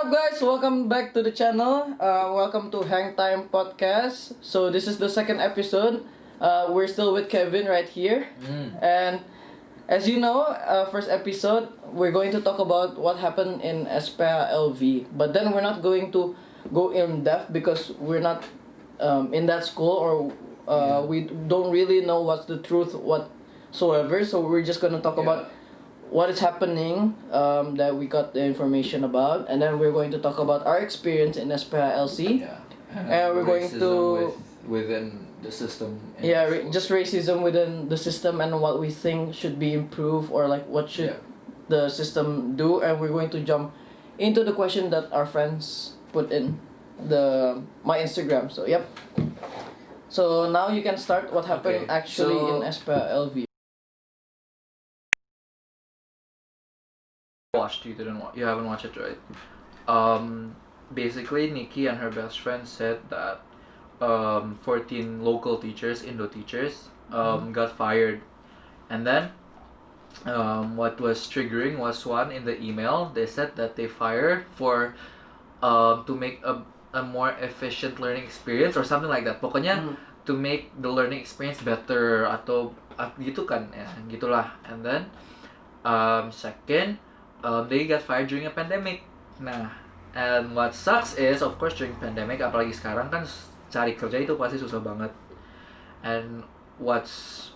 up, guys? Welcome back to the channel. Welcome to Hang Time Podcast. So this is the second episode. We're still with Kevin right here, and as you know, first episode we're going to talk about what happened in SPA LV. But then we're not going to go in depth because we're not in that school, or we don't really know what's the truth whatsoever. So we're just gonna talk about what is happening that we got the information about, and then we're going to talk about our experience in SPA LC. And we're going to within the system. just racism within the system and what we think should be improved, or like what should the system do. And we're going to jump into the question that our friends put in my Instagram. So now you can start what happened in SPA LV. You haven't watched it, right? Basically Nikki and her best friend said that 14 local teachers, Indo teachers, got fired. And then what was triggering was, one, in the email they said that they fired for to make a more efficient learning experience or something like that. Pokoknya to make the learning experience better atau gitu kan ya, gitulah. And then second, they got fired during a pandemic. Nah, and what sucks is, of course, during pandemic, apalagi sekarang kan cari kerja itu pasti susah banget. And what's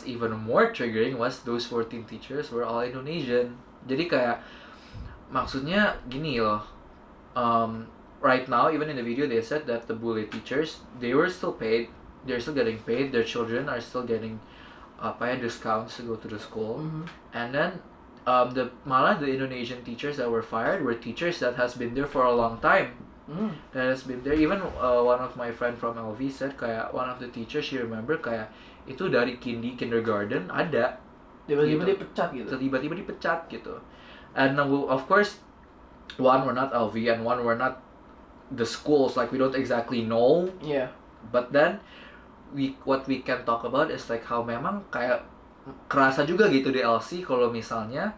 even more triggering was those 14 teachers were all Indonesian. Jadi kayak, maksudnya gini loh, right now, even in the video, they said that the bully teachers, they're still getting paid, their children are still getting discounts to go to the school. And then the Indonesian teachers that were fired were teachers that has been there for a long time. That has been there. Even one of my friend from LV said kayak one of the teachers she remember kayak itu dari kindergarten ada Tiba-tiba dipecat gitu. Tiba-tiba dipecat gitu. And of course, one, we're not LV, and one, we're not the schools, like we don't exactly know. Yeah. But then what we can talk about is like how memang kayak kerasa juga gitu di LC kalau misalnya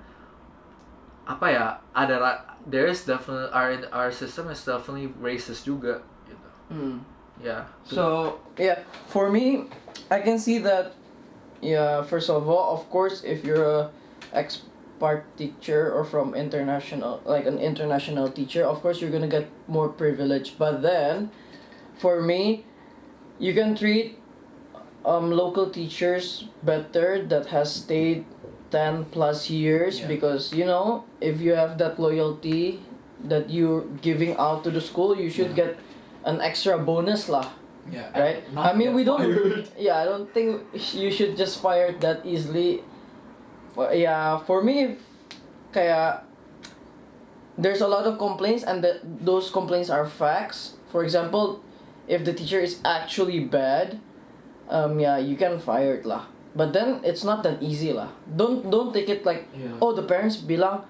there is definitely our system is definitely racist juga gitu. So for me, I can see that. First of all, of course, if you're a expert teacher or from international, like an international teacher, of course you're gonna get more privilege. But then, for me, you can treat local teachers better that has stayed 10 plus years, because if you have that loyalty that you're giving out to the school, you should get an extra bonus lah. Right? I mean, we don't I don't think you should just fire that easily. For me, kaya there's a lot of complaints, and those complaints are facts. For example, if the teacher is actually bad, you can fire it lah. But then it's not that easy lah. Don't take it like the parents bilang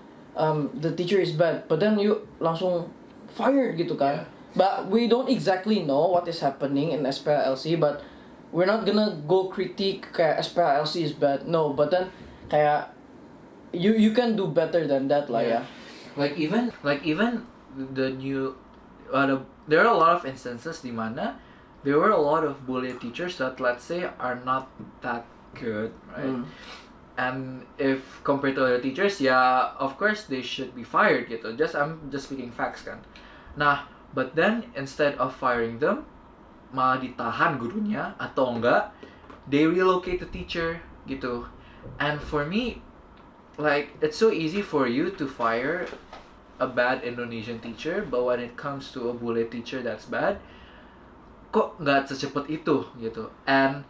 the teacher is bad, but then you langsung fired gitu kan. But we don't exactly know what is happening in SPLC, but we're not gonna go critique kayak SPLC is bad. No, but then kayak you can do better than that lah. Like even the new there are a lot of instances di mana there were a lot of bully teachers that, let's say, are not that good, right? And if compared to other teachers, of course they should be fired gitu. I'm just speaking facts kan. Nah, but then instead of firing them, malah ditahan gurunya, atau enggak they relocate the teacher gitu. And for me, like, it's so easy for you to fire a bad Indonesian teacher, but when it comes to a bully teacher that's bad, kok nggak secepat itu gitu. And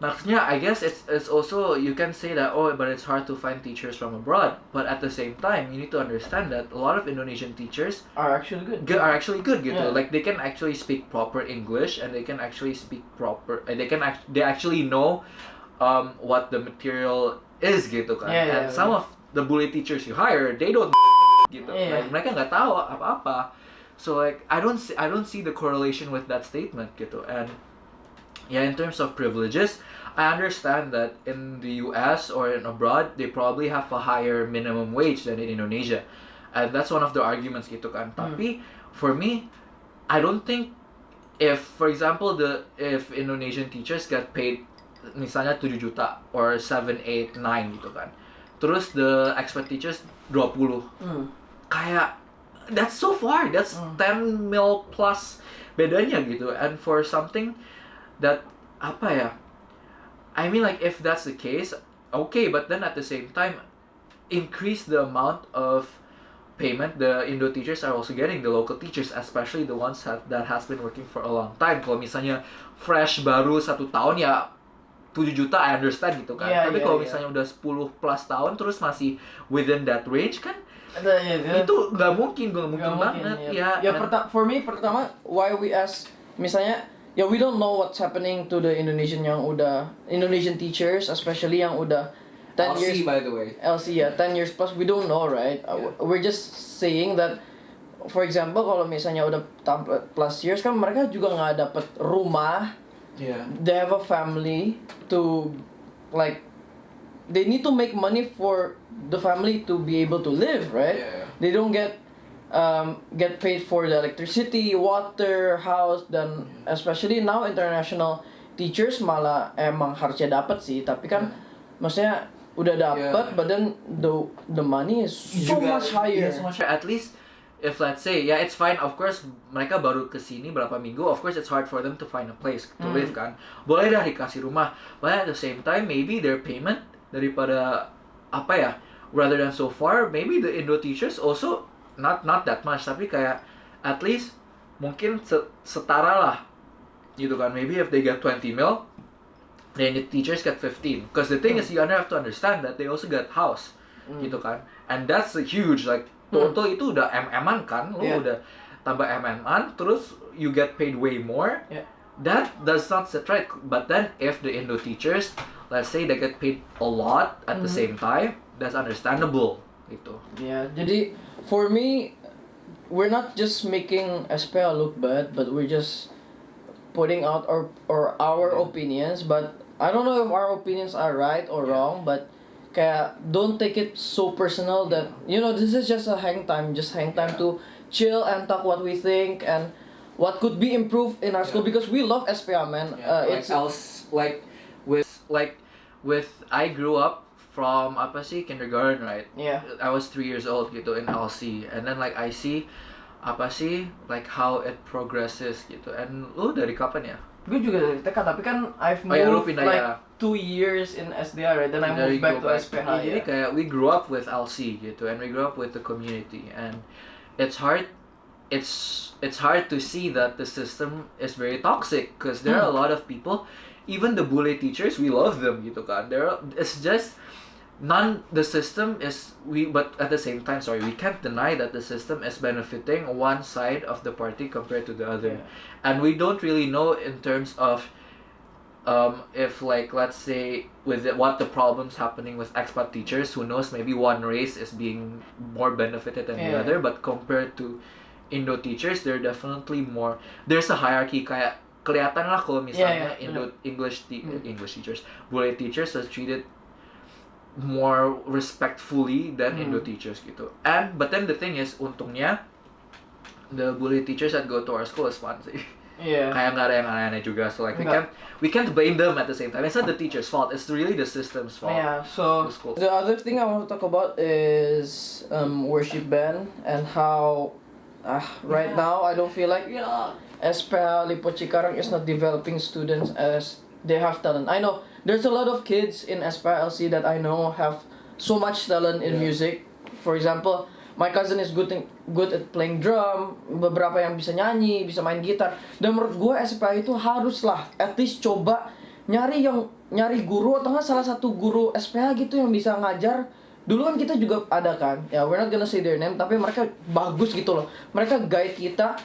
maksudnya, I guess it's also, you can say that but it's hard to find teachers from abroad, but at the same time you need to understand that a lot of Indonesian teachers are actually good gitu. Like, they can actually speak proper English, and they can actually speak proper, and they actually know what the material is gitu kan. And some of the bully teachers you hire, they don't gitu. Like, mereka nggak tahu apa-apa. So like, I don't see the correlation with that statement gitu. And in terms of privileges, I understand that in the US or in abroad, they probably have a higher minimum wage than in Indonesia. and that's one of the arguments gitu kan. Tapi for me, I don't think if for example if Indonesian teachers get paid misalnya 7 juta or 7, 8, 9 gitu kan, terus the expert teachers 20, kayak that's so far, that's 10 mil plus bedanya gitu. And for something that apa ya, I mean like if that's the case, okay, but then at the same time increase the amount of payment the Indo teachers are also getting, the local teachers, especially the ones that has been working for a long time. Kalau misalnya fresh baru 1 tahun ya 7 juta, I understand gitu kan. Tapi kalau misalnya udah 10 plus tahun terus masih within that range kan, itu nggak mungkin banget ya. For me pertama, why we ask misalnya we don't know what's happening to the Indonesian teachers, especially yang udah 10 years, by the way. LC 10 years plus, we don't know, right? We're just saying that, for example, kalau misalnya udah plus years kan mereka juga nggak dapet rumah. They have a family to like, they need to make money for the family to be able to live, right? They don't get paid for the electricity, water, house, dan especially now international teachers malah emang harusnya dapat sih, tapi kan maksudnya udah dapat, but then the money is so much higher. At least if let's say it's fine, of course mereka baru kesini berapa minggu, of course it's hard for them to find a place to live kan. Boleh dah dikasih rumah, but at the same time maybe their payment daripada apa ya, rather than so far, maybe the Indo teachers also not that much, tapi kayak at least mungkin setara lah gitu kan. Maybe if they get 20 mil, then the teachers get 15. Because the thing is, you have to understand that they also get house, gitu kan. And that's a huge, like, total itu udah MM-an kan, lo udah tambah MM-an, terus you get paid way more. That does not sit right. But then if the Indo teachers, let's say they get paid a lot at the same time, that's understandable, gitu. Jadi for me, we're not just making SPA look bad, but we're just putting out our opinions. But I don't know if our opinions are right or wrong, but kayak don't take it so personal that this is just a hang time to chill and talk what we think and what could be improved in our school, because we love SPA, man. It's with I grew up from kindergarten, right? I was 3 years old gitu in LC, and then like I see like how it progresses gitu. And lu dari kapan ya? Gue juga dari TK, tapi kan I've moved like 2 years in SDA, right? Then I moved back to SPH. Jadi kayak we grew up with LC gitu, and we grew up with the community, and it's hard to see that the system is very toxic, because there are a lot of people, even the bully teachers, we love them gitu kan. It's just the system is but at the same time, we can't deny that the system is benefiting one side of the party compared to the other. And we don't really know in terms of if, like, let's say with what the problems happening with expat teachers, who knows, maybe one race is being more benefited than the other, but compared to Indo teachers, they're definitely more, there's a hierarchy. Kayak kelihatan lah kalau misalnya English teachers, bully teachers are treated more respectfully than Indo teachers gitu. But then the thing is, untungnya the bully teachers that go to our school is fun sih. Kayak nggak ada yang aneh-aneh juga, so like we can't blame them at the same time. It's not the teacher's fault, it's really the system's fault. So the other thing I want to talk about is worship band, and how right now I don't feel like SPA Lipo Cikarang is not developing students as they have talent. I know there's a lot of kids in SPA LC that I know have so much talent in music. For example, my cousin is good at playing drum, beberapa yang bisa nyanyi, bisa main gitar. Dan menurut gue SPA itu haruslah at least coba nyari guru, atau nggak salah satu guru SPA gitu yang bisa ngajar. Dulu kan kita juga ada kan, we're not gonna say their name, tapi mereka bagus gitu loh. Mereka guide kita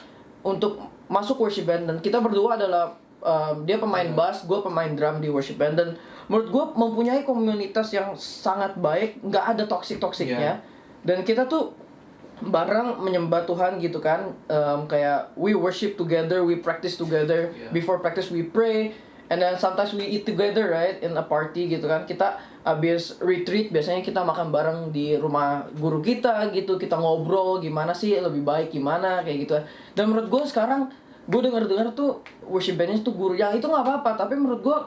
untuk masuk worship band, dan kita berdua adalah dia pemain bass, gue pemain drum di worship band. Dan menurut gue mempunyai komunitas yang sangat baik, nggak ada toksik-toksiknya. Dan kita tuh bareng menyembah Tuhan gitu kan, kayak we worship together, we practice together, before practice we pray, and then sometimes we eat together, right, in a party gitu kan. Kita abis retreat biasanya kita makan bareng di rumah guru kita gitu, kita ngobrol gimana sih lebih baik gimana kayak gitu. Dan menurut gue sekarang gue dengar tuh worship bandnya tuh guru ya itu nggak apa-apa, tapi menurut gue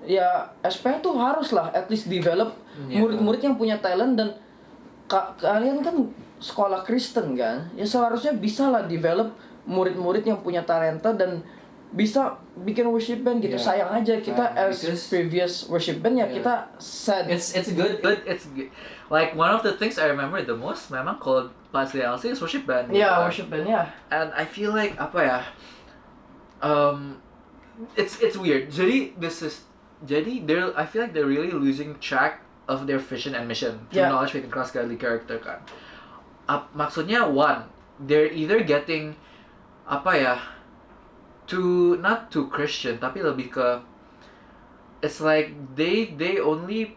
ya SPH tuh harus lah at least develop murid-murid yang punya talent. Dan kalian kan sekolah Kristen kan, ya seharusnya bisa lah develop murid-murid yang punya talenta dan bisa bikin worship band gitu. Sayang aja kita as previous worship band ya kita sad. It's good. Like one of the things I remember the most memang kalau pas di LC is worship band. Yeah, worship band ya. And I feel like apa ya? It's weird. Jadi I feel like they're really losing track of their vision and mission to knowledge, faith, and Christ godly character kan. Maksudnya one, they're either getting apa ya? Not too Christian tapi lebih ke it's like they only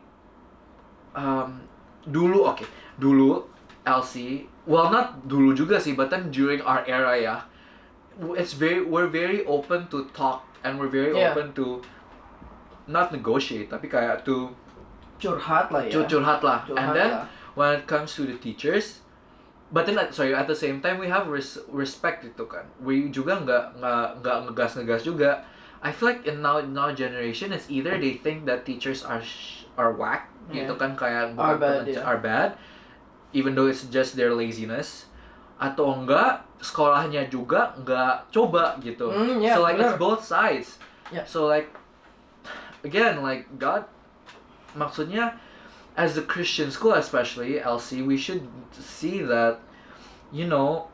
dulu LC, well not dulu juga sih, but then during our era ya, we're very open to talk and we're very open to not negotiate tapi kayak to curhat lah ya. Curhat lah. And then when it comes to the teachers, but then at the same time we have respect itu kan. We juga nggak ngegas juga. I feel like in now generation it's either they think that teachers are whack gitu kan, kayak are bad even though it's just their laziness, atau enggak sekolahnya juga nggak coba gitu. So like it's both sides. So like again like God, maksudnya as a Christian school especially LC, we should see that, you know,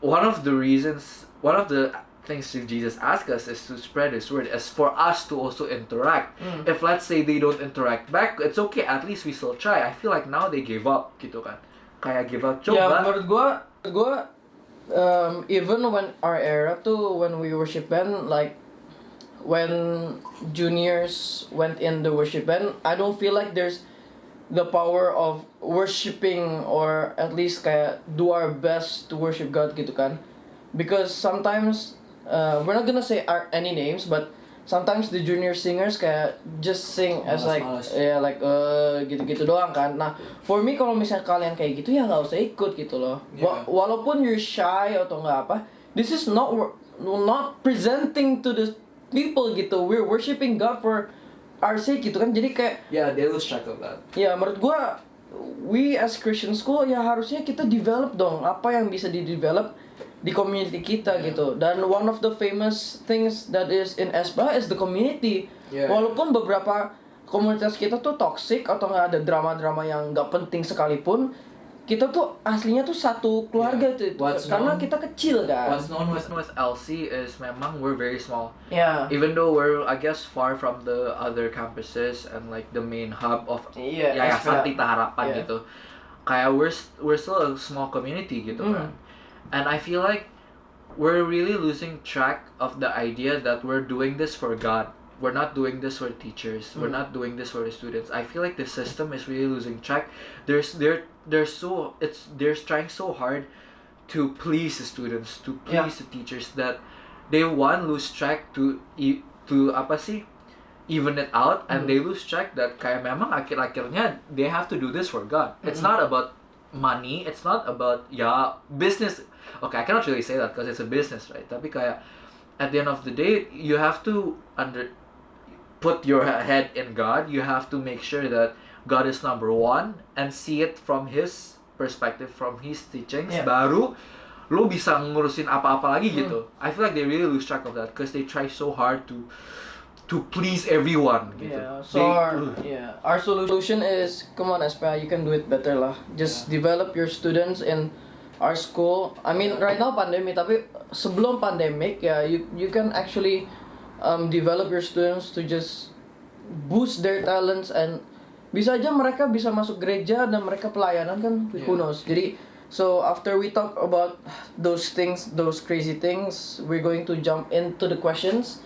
one of the things that Jesus asked us is to spread His word, is for us to also interact. If let's say they don't interact back, it's okay, at least we still try. I feel like now they gave up gitu kan, kayak give up. Coba. Ya menurut gue even when our era tuh, when we worship band, like when juniors went in the worship band, I don't feel like there's the power of worshiping or at least kayak do our best to worship God gitu kan. Because sometimes we're not gonna say any names, but sometimes the junior singers kayak just sing as like gitu-gitu doang kan. Nah for me kalau misalnya kalian kayak gitu ya nggak usah ikut gitu loh. Walaupun you're shy atau nggak apa, this is not presenting to the people gitu. We're worshiping God for our sake gitu kan. Jadi kayak they lose track of that. Ya menurut gua we as Christian school ya harusnya kita develop dong apa yang bisa di-develop di community kita gitu. Dan one of the famous things that is in SBA is the community. Walaupun beberapa komunitas kita tuh toxic atau nggak ada drama-drama yang nggak penting sekalipun, kita tuh aslinya tuh satu keluarga itu karena kita kecil kan. What's known with LC is memang we're very small. Even though we're I guess far from the other campuses and like the main hub of Yayasan Tita Harapan gitu. Kayak we're still a small community gitu kan. And I feel like we're really losing track of the idea that we're doing this for God. We're not doing this for teachers. We're not doing this for the students. I feel like the system is really losing track. They're trying so hard to please the students, to please the teachers, that they lose track to apa sih, even it out, and they lose track that kayak memang akhir-akhirnya they have to do this for God. It's not about money. It's not about business. Okay, I cannot really say that because it's a business, right? Tapi kayak at the end of the day, you have to put your head in God. You have to make sure that God is number one and see it from His perspective, from His teachings. Baru lo bisa ngurusin apa-apa lagi gitu. I feel like they really lose track of that because they try so hard to please everyone gitu. Our solution is, come on SPA, you can do it better lah. Just develop your students in our school. I mean right now pandemi, tapi sebelum pandemic you can actually develop your students to just boost their talents, and bisa aja mereka bisa masuk gereja dan mereka pelayanan kan, who knows. Jadi so after we talk about those things, those crazy things, we're going to jump into the questions.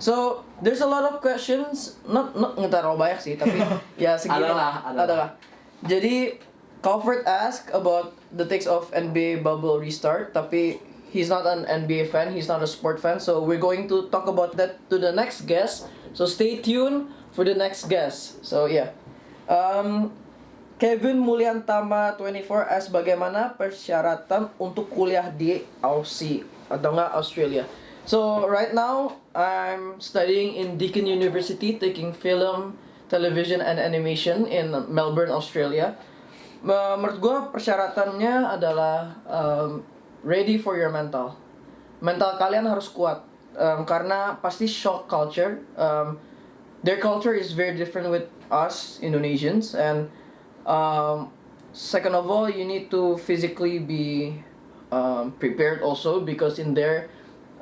So there's a lot of questions, not terlalu banyak sih, tapi ya segini adalah. Jadi Comfort asked about the takes of NBA bubble restart, tapi he's not an NBA fan, he's not a sport fan, so we're going to talk about that to the next guest. So stay tuned for the next guest. So yeah. Kevin Mulyantama 24 as bagaimana persyaratan untuk kuliah di Aussie atau enggak Australia. So right now I'm studying in Deakin University, taking film, television and animation in Melbourne, Australia. Menurut gue persyaratannya adalah ready for your mental. Mental kalian harus kuat karena pasti shock culture. Their culture is very different with us Indonesians, and second of all, you need to physically be prepared also, because in there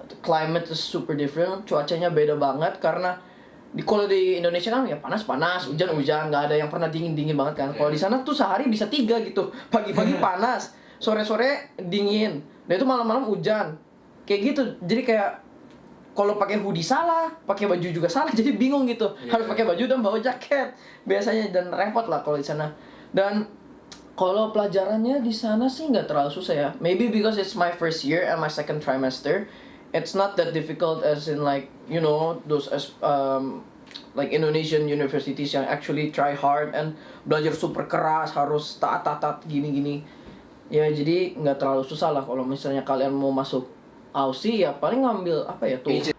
the climate is super different, cuacanya beda banget. Karena kalau di Indonesia kan ya panas-panas, hujan-hujan, nggak ada yang pernah dingin-dingin banget kan. Kalau di sana tuh sehari bisa 3 gitu, pagi-pagi panas, sore-sore dingin, dan itu malam-malam hujan, kayak gitu. Jadi kayak kalau pakai hoodie salah, pakai baju juga salah, jadi bingung gitu. Harus pakai baju dan bawa jaket biasanya, dan repot lah kalau di sana. Dan kalau pelajarannya di sana sih nggak terlalu susah ya. Maybe because it's my first year and my second trimester, it's not that difficult as in like those like Indonesian universities yang actually try hard and belajar super keras, harus taat gini-gini. Ya jadi nggak terlalu susah lah kalau misalnya kalian mau masuk Aussie, ya paling ngambil apa ya tuh? Agent.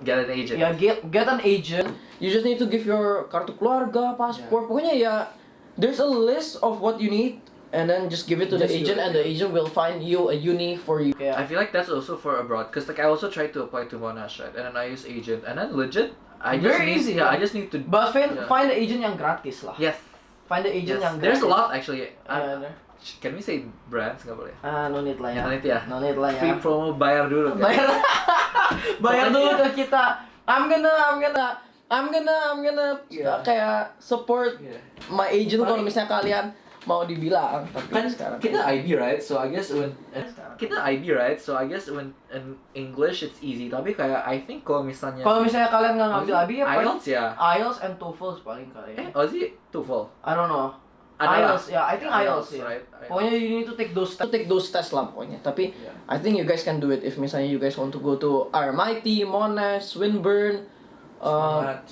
Get an agent. Ya get an agent. You just need to give your kartu keluarga, paspor. Pokoknya ya there's a list of what you need, and then just give it to the agent, and the agent will find you a uni for you. I feel like that's also for abroad, cause like I also tried to apply to Monash, right? And then I use agent, and then legit, I just need to. But find the agent yang gratis lah. Yes. Find the agent yang There's gratis. a lot actually. Yeah, Can we say brands nggak boleh? no need lah ya. No need ya. Free promo, bayar dulu kan? Bayar dulu ke kita. I'm gonna kayak support my agent kalau misalnya kalian mau dibilang. Tapi Kan sekarang kita IB right, so I guess when in English it's easy. Tapi kayak I think kalau misalnya kalian nggak ngambil IB ya IELTS ya. IELTS and TOEFL paling kali ya. Aussie TOEFL. I don't know. Adalah. IELTS, I think IELTS ya. Right? Pokoknya you need to take those tests lah pokoknya. Tapi I think you guys can do it if misalnya you guys want to go to RMIT, Monash, Swinburne, Semangat.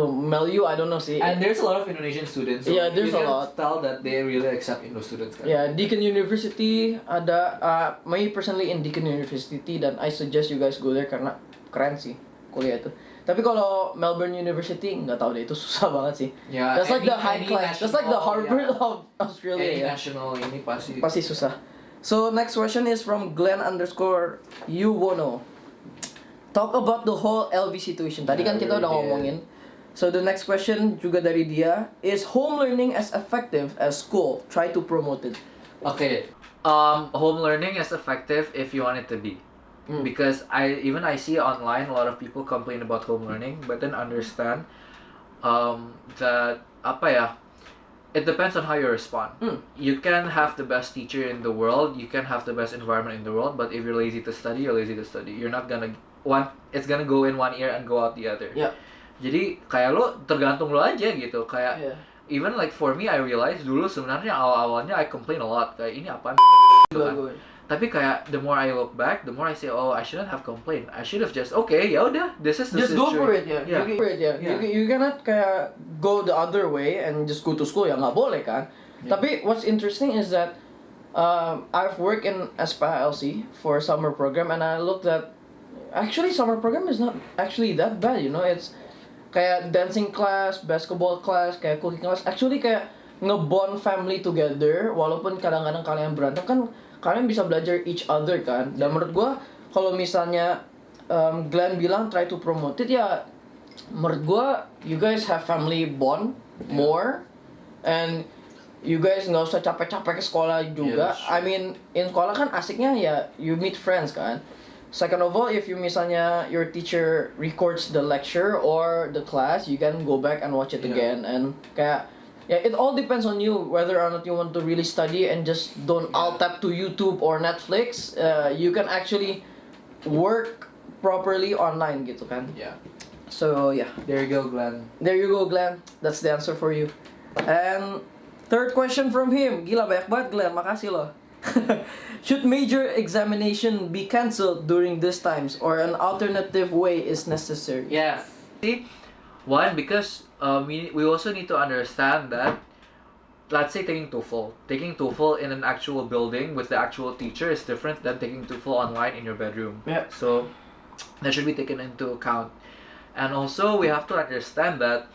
Melu, I don't know sih. And there's a lot of Indonesian students. So Yeah, there's a lot. Tell that they really accept Indo students kan. Yeah, Deakin University ada. Me personally in Deakin University, dan I suggest you guys go there karena keren sih kuliah itu. Tapi kalau Melbourne University nggak tahu deh, itu susah banget sih. Yeah, that's like the high class. That's like the Harvard of Australia. Any Ya. national ini pasti susah. So next question is from Glenn_Yuwono. Talk about the whole LV situation. Tadi kan kita udah ngomongin. So the next question juga dari dia is home learning as effective as school? Try to promote it. Okay. Home learning is effective if you want it to be. Because I see online a lot of people complain about home learning, but then understand that it depends on how you respond. You can have the best teacher in the world, you can have the best environment in the world, but if you're lazy to study, you're lazy to study. You're not gonna it's gonna go in one ear and go out the other. Yeah. Jadi kayak lo tergantung lo aja gitu. Kayak even like for me, I realized dulu sebenarnya awal-awalnya I complain a lot, kayak ini apaan gitu kan. Tapi kayak the more I look back, the more I say, oh, I shouldn't have complained. I should have just ya udah, this is the just situation. go for it ya. You cannot kayak go the other way and just go to school, ya nggak boleh kan. Tapi what's interesting is that I've worked in SPLC for summer program, and I looked at actually summer program is not actually that bad, it's kayak dancing class, basketball class, kayak cooking class, actually kayak ngebond family together. Walaupun kadang-kadang kalian berantem kan, kalian bisa belajar each other kan. Dan menurut gue kalau misalnya Glenn bilang try to promote it, ya menurut gue you guys have family bond more, and you guys nggak usah capek-capek ke sekolah juga. I mean in sekolah kan asiknya ya you meet friends kan. Second of all, if you misalnya your teacher records the lecture or the class, you can go back and watch it again, and kayak it all depends on you whether or not you want to really study and just don't alt tab to YouTube or Netflix. You can actually work properly online gitu kan. So There you go, Glenn. That's the answer for you. And third question from him. Gila banyak banget Glenn, makasih loh. Should major examination be cancelled during these times, or an alternative way is necessary? Yes. See, One, because we also need to understand that, let's say taking TOEFL in an actual building with the actual teacher is different than taking TOEFL online in your bedroom. Yeah. So that should be taken into account. And also we have to understand that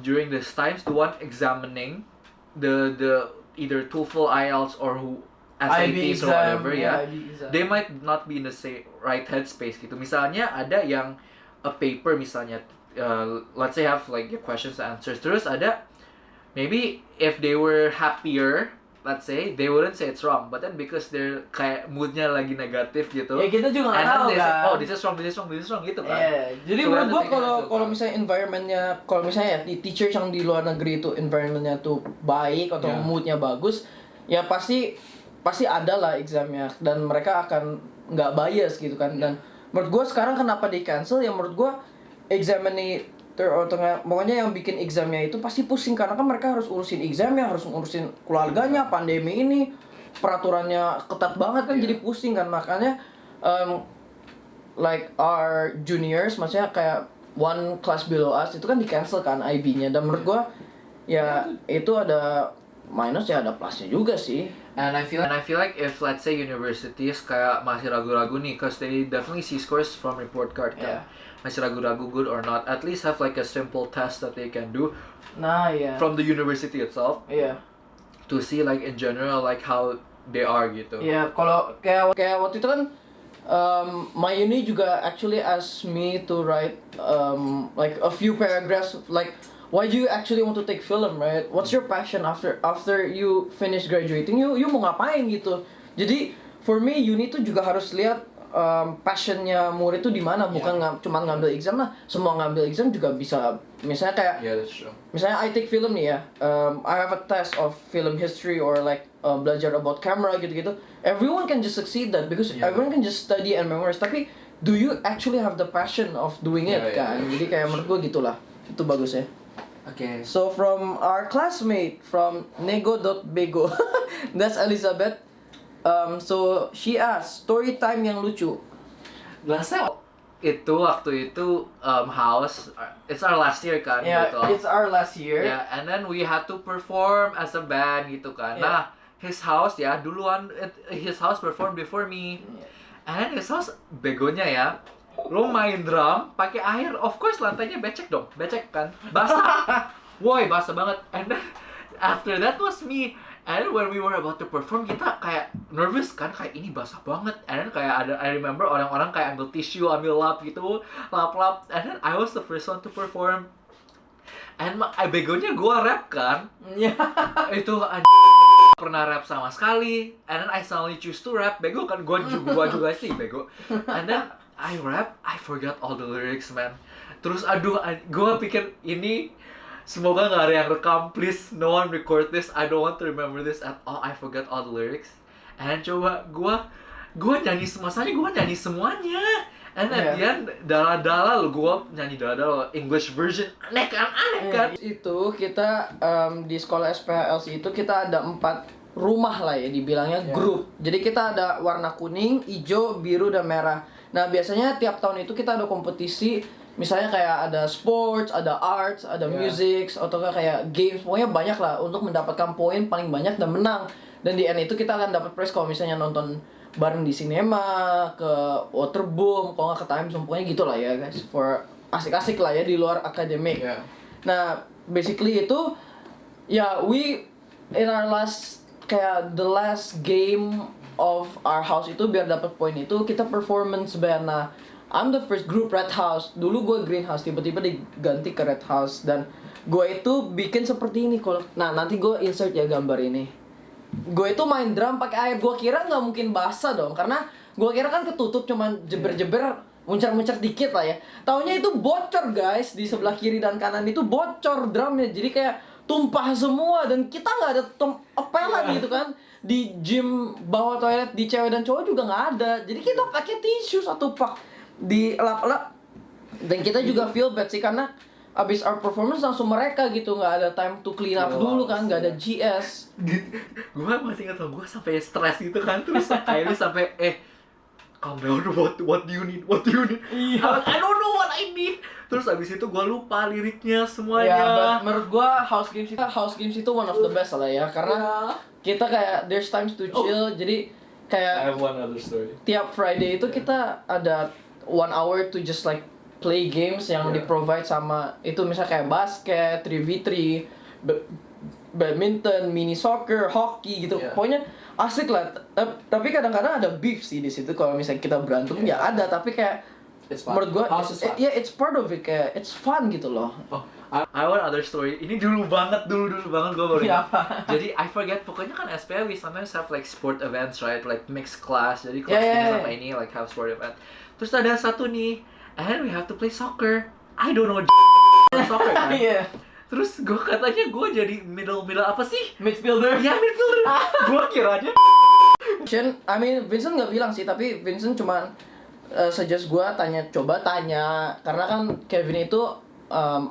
during these times, the one examining the either TOEFL, IELTS, or SATs or whatever, they might not be in the same right headspace gitu. Misalnya ada yang a paper misalnya, let's say have like your questions and answers, terus ada maybe if they were happier, let's say, they wouldn't say it's wrong, but then because they're kayak moodnya lagi negatif gitu, ya kita juga nggak tahu kan, oh this is wrong gitu kan. Jadi menurut gua kalau misalnya environmentnya, kalau misalnya di teachers yang di luar negeri itu environmentnya tuh baik atau moodnya bagus, ya pasti ada lah examnya dan mereka akan nggak bias gitu kan. Dan menurut gua sekarang kenapa di cancel, ya menurut gua examinator atau pokoknya yang bikin examnya itu pasti pusing karena kan mereka harus urusin examnya, harus ngurusin keluarganya, pandemi ini peraturannya ketat banget kan, jadi pusing kan. Makanya like our juniors, maksudnya kayak one class below us itu kan di cancel kan IB-nya, dan menurut gua ya itu ada minus ya ada plusnya juga sih. And I feel like if let's say universities kayak masih ragu-ragu nih, cause they definitely see scores from report card kan. Masih ragu-ragu good or not, at least have like a simple test that they can do from the university itself to see like in general like how they are gitu. Kalau kayak waktu itu kan my uni juga actually asked me to write like a few paragraphs like why do you actually want to take film, right? What's your passion after you finish graduating? You mau ngapain gitu. Jadi for me uni itu juga harus lihat passionnya murid itu di mana, bukan cuma ngambil exam lah. Semua ngambil exam juga bisa, misalnya kayak that's true. Misalnya I take film nih ya, I have a test of film history or like belajar about camera gitu-gitu. Everyone can just succeed that because everyone can just study and memorize. Tapi do you actually have the passion of doing it kan? Jadi kayak menurut gua gitulah, itu bagus ya. Okay. So from our classmate from nego.bego, that's Elizabeth. So she asked story time yang lucu. Biasa itu waktu itu house, it's our last year kan gitu. It's our last year. And then we had to perform as a band gitu kan. Nah, his house his house performed before me. And then his house begonya ya, lo main drum pakai air, of course lantainya becek kan, basah. Woi, basah banget. And then after that was me. And when we were about to perform, kita kayak nervous kan, kayak ini basah banget. And then kayak I remember orang-orang kayak ambil tisu, ambil lap gitu, lap. And then I was the first one to perform. And begonya gue rap kan. Itu pernah rap sama sekali. And then I suddenly choose to rap. Bego kan, gue juga sih bego. And then I rap, I forgot all the lyrics man. Terus gue pikir ini semoga gak ada yang rekam, please no one record this, I don't want to remember this at all, I forgot all the lyrics. And coba gue nyanyi semuanya. And at the end, dala-dala gue nyanyi dala-dala English version, aneh kan. Itu kita di sekolah SPHLC itu kita ada 4 rumah lah ya dibilangnya grup. Jadi kita ada warna kuning, hijau, biru, dan merah. Nah biasanya tiap tahun itu kita ada kompetisi. Misalnya kayak ada sports, ada arts, ada music, atau kayak games, pokoknya banyak lah untuk mendapatkan poin paling banyak dan menang. Dan di end itu kita akan dapat prize kalau misalnya nonton bareng di sinema, ke waterboom, kalau nggak ke time zone, pokoknya gitu lah ya guys. For asik-asik lah ya di luar akademik. Nah, basically itu we in our the last game of our house itu biar dapat poin itu kita performance band. Nah, I'm the first group Red House. Dulu gue Green House, tiba-tiba diganti ke Red House. Dan gue itu bikin seperti ini kalau. Nah, nanti gue insert ya gambar ini. Gue itu main drum pakai air. Gue kira nggak mungkin basah dong, karena gue kira kan ketutup cuman jeber-jeber, muncar-muncar dikit lah ya. Taunya itu bocor guys, di sebelah kiri dan kanan itu bocor drumnya. Jadi kayak tumpah semua dan kita nggak ada pelan gitu kan. Di gym bawah toilet di cewek dan cowok juga nggak ada. Jadi kita pakai tisu satu pak di lap-lap, dan kita juga feel bad sih karena abis our performance langsung mereka gitu, nggak ada time to clean up dulu kan, nggak ada GS. Gue masih nggak tau, gue sampai stres gitu kan, terus kayaknya sampai calm down, what do you need? I don't know what ini. Terus abis itu gue lupa liriknya Ya, semuanya. menurut gua house games itu one of the best lah ya, karena kita kayak there's times to chill, jadi I kayak have one other story. tiap Friday itu kita ada 1 hour to just like play games yang di-provide sama itu, misalnya kayak basket, 3v3, badminton, mini soccer, hockey gitu. Pokoknya asik lah. Tapi kadang-kadang ada beef sih di situ kalau misalnya kita berantem ya ada, tapi kayak menurut gua it's part of it, kayak it's fun gitu loh. Oh, I want other story. Ini dulu banget gue baru ingat. Jadi I forget, pokoknya kan SPA we sometimes have like sport events, right? Like mixed class. Jadi kelas ini sama ini like have sport event. Terus ada satu nih, and we have to play soccer. I don't know soccer kan. Terus gue katanya gue jadi middle apa sih? Midfielder. Ya midfielder. Gue kiranya. Vincent nggak bilang sih, tapi Vincent cuma suggest gue coba tanya, karena kan Kevin itu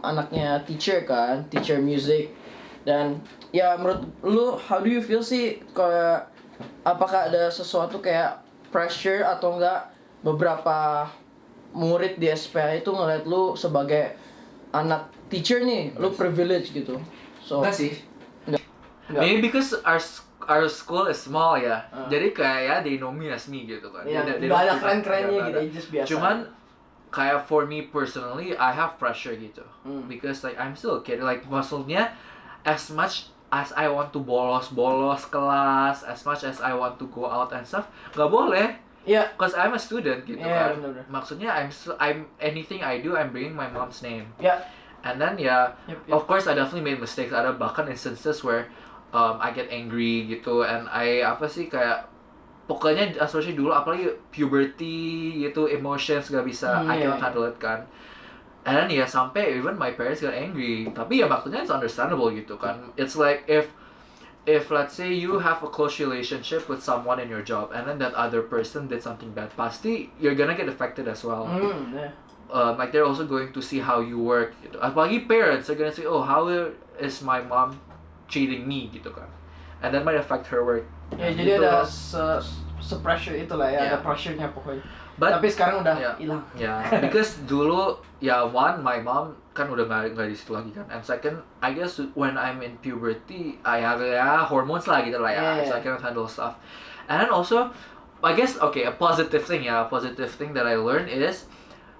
anaknya teacher kan, teacher music, dan ya menurut lu how do you feel sih, kayak apakah ada sesuatu kayak pressure atau enggak beberapa murid di SPA itu ngeliat lu sebagai anak teacher nih, lu privilege gitu? So enggak sih. Maybe because our school is small ya. Jadi kayak they know me as me gitu kan. Gak ada keren-kerennya gitu, just biasa. Cuman kayak for me personally, I have pressure gitu. Because like I'm still a kid. Like maksudnya as much as I want to bolos kelas, as much as I want to go out and stuff, nggak boleh. Cause I'm a student gitu kan. Bener. Maksudnya I'm anything I do, I'm bringing my mom's name. And then of course I definitely made mistakes. Ada bahkan instances where I get angry gitu, and kayak pokoknya especially dulu apalagi puberty gitu, emotions gak bisa I cannot handle it kan. And then sampai even my parents got angry. Tapi maksudnya it's understandable gitu kan. It's like if let's say you have a close relationship with someone in your job, and then that other person did something bad, pasti you're gonna get affected as well. Like they're also going to see how you work gitu. Apalagi parents are gonna say, oh, how is my mom treating me gitu kan. And that might affect her work. Jadi gitu. ada pressure itulah ya, ada pressure-nya pokoknya. Tapi sekarang udah hilang. Because dulu my mom kan udah nggak di situ lagi kan. And second, I guess when I'm in puberty, I have hormones lah gitu lah ya. So I cannot handle stuff. And then also, I guess a positive thing that I learned is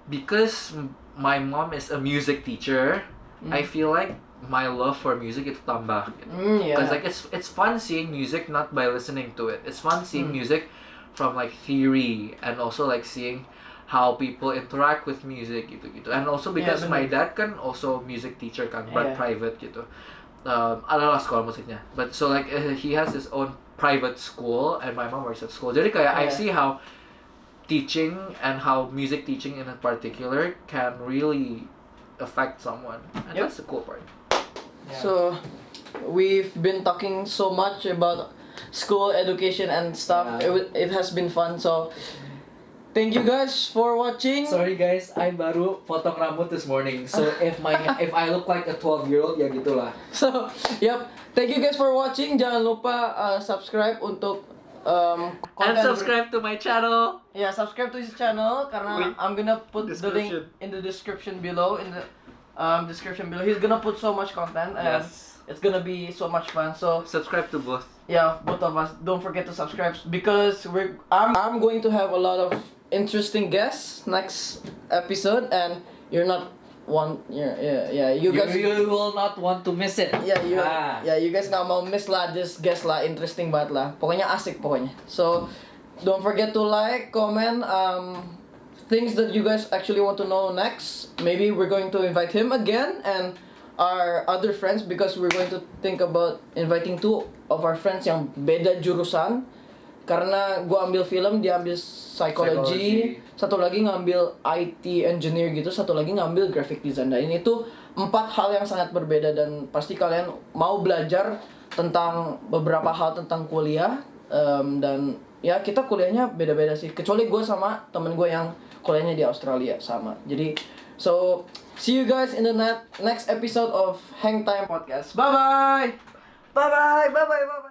because my mom is a music teacher, I feel like my love for music itu tambah gitu. Cause like it's fun seeing music not by listening to it. It's fun seeing music from like theory, and also like seeing how people interact with music gitu. And also because my dad kan also music teacher kan, but private gitu. Adalah sekolah musiknya. But so like he has his own private school, and my mom works at school. Jadi kayak I see how teaching and how music teaching in particular can really affect someone, and that's the cool part. So we've been talking so much about school education and stuff. It has been fun. So thank you guys for watching. Sorry guys, I baru potong rambut this morning. So if I look like a 12-year-old ya gitulah. So thank you guys for watching. Jangan lupa subscribe untuk and subscribe to my channel. Subscribe to his channel karena I'm gonna put the link in the description below. Description below. He's gonna put so much content, and it's gonna be so much fun. So subscribe to both. Both of us. Don't forget to subscribe because I'm going to have a lot of interesting guests next episode, and you're not one. You guys. You will not want to miss it. You guys nggak mau miss lah this guest lah, interesting banget lah. Pokoknya asik pokoknya. So don't forget to like, comment, things that you guys actually want to know next. Maybe we're going to invite him again and our other friends, because we're going to think about inviting 2 of our friends yang beda jurusan. Karena gua ambil film, dia ambil psychology. Satu lagi ngambil IT engineer gitu, satu lagi ngambil graphic design. Dan ini tuh 4 hal yang sangat berbeda, dan pasti kalian mau belajar tentang beberapa hal tentang kuliah. Dan kita kuliahnya beda-beda sih. Kecuali gue sama temen gue yang kuliahnya di Australia sama. Jadi so see you guys in the next episode of Hang Time Podcast. Bye bye.